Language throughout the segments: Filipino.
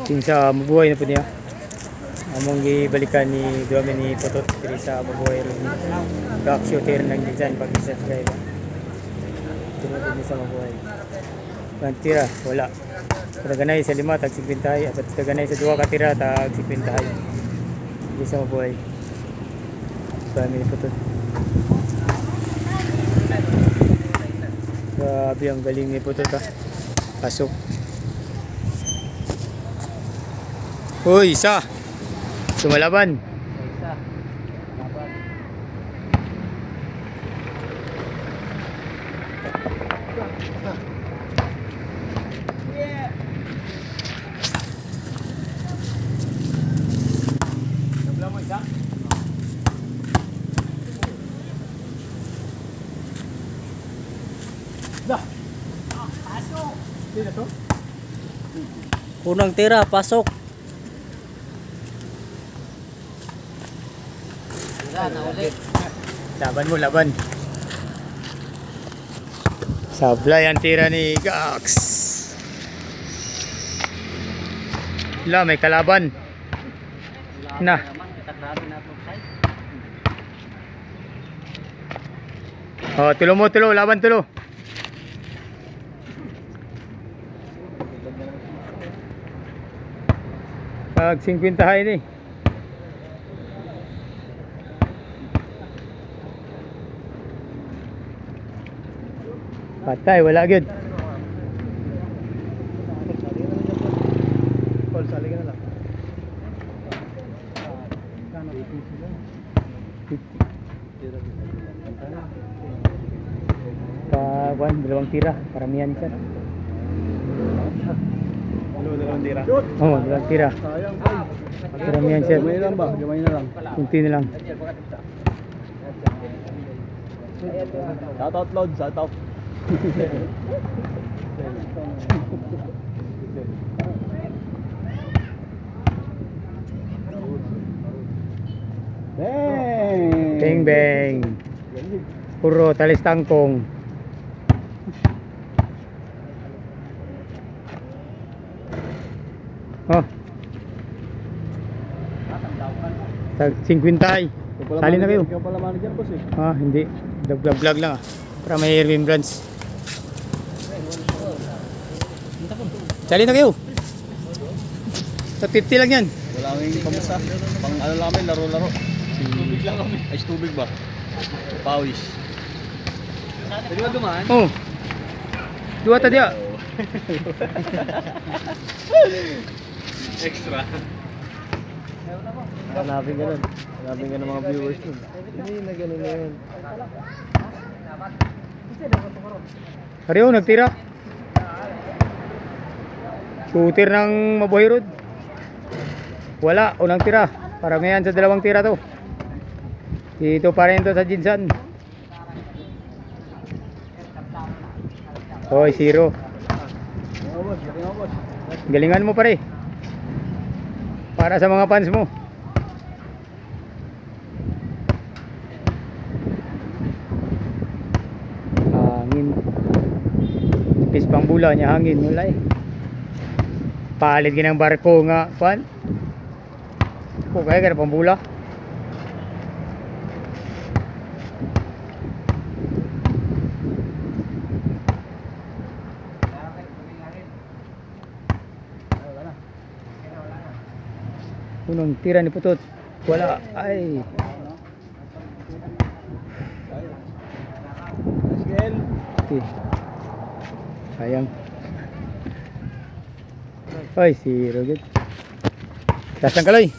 Ting sa mabuhay na po niya. Among gibalikan ni Duame ni Potot diri sa mabuhay ron ni Gak-shooter ng Jinsan pag-subscribe. Tunod din sa mabuhay. Pantira, wala. Taganay sa 5 tag 50 at taganay sa 2 ka tira tag 50. Diri sa mabuhay. Duame ni Potot. Grabe ang galing ni Potot ha. Pasok. Uy, isa. Sumalaban. Isa. Laban. Yeah. Nabla mo isa? Dah. Pasok. Sino to? Unang tira, pasok. Tira na ulit. Laban mo, laban. Sablay ang tira ni Gax. Wala, may kalaban. Na. Oh, tulo mo, tulo. Laban, tulo. Pag 50 ni. Patay, wala agad. Call, sali ka na lang. Kawan, dalawang tira. Paramihan siya. Dalawang tira. Oh, dalawang tira. Sayang. Paramihan siya. Gamay lang ba? Gamay na lang. Kunti na lang. Shout out Lord, shout out. Bang! Bang bang. Puro talis tangkong. Oh. Tag 50. Sali na kayo. Ikaw pala manager boss eh. Ah, hindi. Vlog lang ah. Para may remembrance. Sali na kayo. Sa 50 lang yan. Wala kaming kamusta. Pang ano lang kami, laro-laro. Tubig lang kami. Ice tubig ba? Pawis. Pwede ba dumaan? Oh. Dua ta dia. Extra. Hanapin ka nun. Hanapin ka ng mga viewers nun. Hindi na ganun na yun. Ariyo, nagtira. Shooter ng Mabuhay Road. Wala, unang tira. Paramihan sa dalawang tira to. Dito pa rin to sa Jinsan. Hoy, 0. Galingan mo pare. Para sa mga fans mo. Hangin. Ipis pang bula niya hangin. Wala eh. Palit ginang barko nga. Pan? Kung kaya ka na pang bula. Unang tira ni Putot. Wala. Ay. Okay. Sayang. Ay, si Roget. Taas ng kaloy.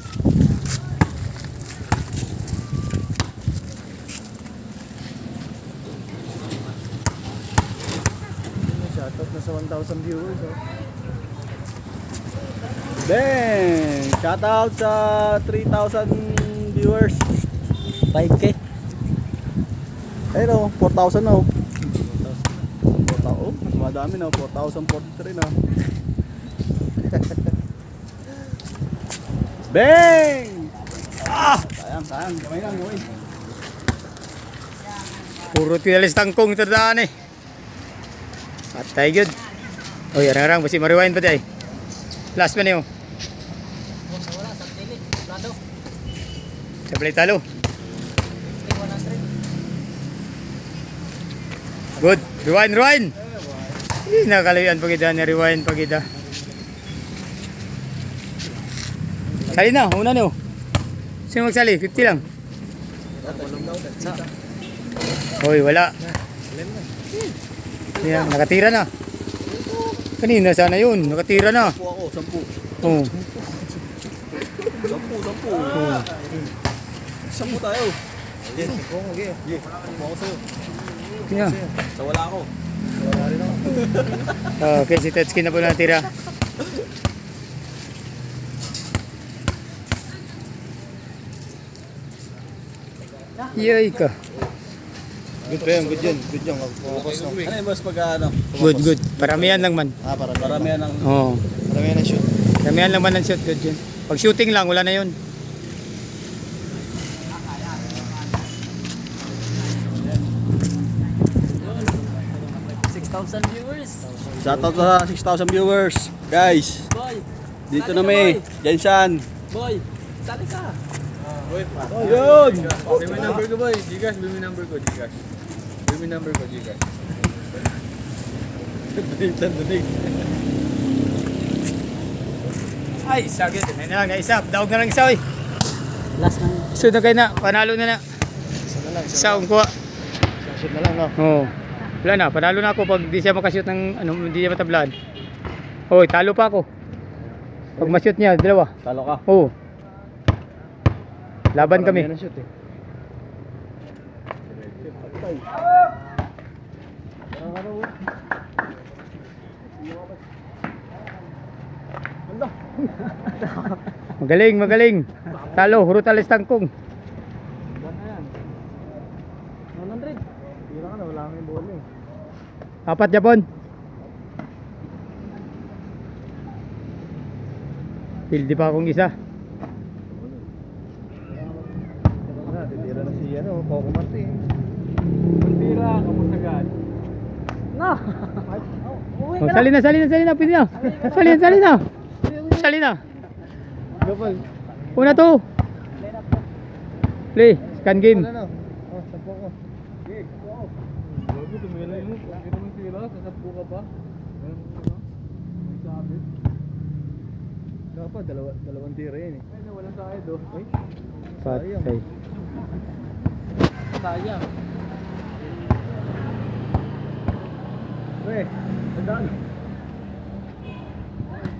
Shoutout na sa 1,000 viewers. Oh. Bang! Shoutout sa 3,000 viewers. 5K. Ayun oh, 4,000 na oh. 4,000 oh, madami na, 4,043 na. Bang! Ah! Sayang, gamay lang, gamay. Puro tinalis tangkong ito daan eh. Patay good. Oh, yan arang basi mariwain pa di ay. Last pa niyo. Wala, sa tili. Lado. Sablay talo. Good. Rewind. Nakalayan pagida ni rewind pagida. Sali na, una niyo. Sino magsali? 50 lang. Hoy, wala. Yan, nakatira na. Kanina sana yun, nakatira na. Ako, 10. Oh. 10. 10 tayo. Yes, okay. Yes, ako sa'yo. Yeah. Sa wala ako. Wala rin ako. Okay, si Tetsuki na po natira. Yay ka. Good pa yan, good yan. Good yan. Focus na. Ano yung boss pag ano? Good. Paramihan lang man. Paramihan ng... Oo. Paramihan ng shoot. Paramihan lang man ng shoot. Good yun. Pag shooting lang, wala na yun. Shoutout sa 6,000 viewers. Guys, Boy, dito na may Jensan. boy. Sali ka. Yun! Bimi number ko boy, Gcash, bimi number ko, Gcash. Bimi number ko, Gcash. Ay, sagit. Ayun na lang, naisa. Daog na lang isa, oy. Last na. Sunod na kayo na. Panalo na na. Isa akong kuha. Shoot na lang, no? Oo. Wala na, panalo na ako pag di siya makashoot ng ano, hindi niya matablaan. Hoy, talo pa ako. Pag ma-shoot niya, dalawa. Talo ka. Oo. Laban kami. Paramihan ng shoot eh. Magaling. Talo, Hurutales Tangkong. 100. Tira ka na, wala kang bola eh. 4 Japon. Pildi pa akong isa. Titira na si ano, Coco Marte eh. Tira, kamusagan. No. Uwi Oh, ka na. sali na, pwede na. Sali na. Gapal. Una to. Play, scan game. Ano? Oh, sampo ko. Bago, tumira yun. Kita mong tira, sasapu ka pa. May sabit. Dapat, dalawang tira yan eh. Ay, walang sahid oh. Ay, Patay. Sayang. Pre, sandaan.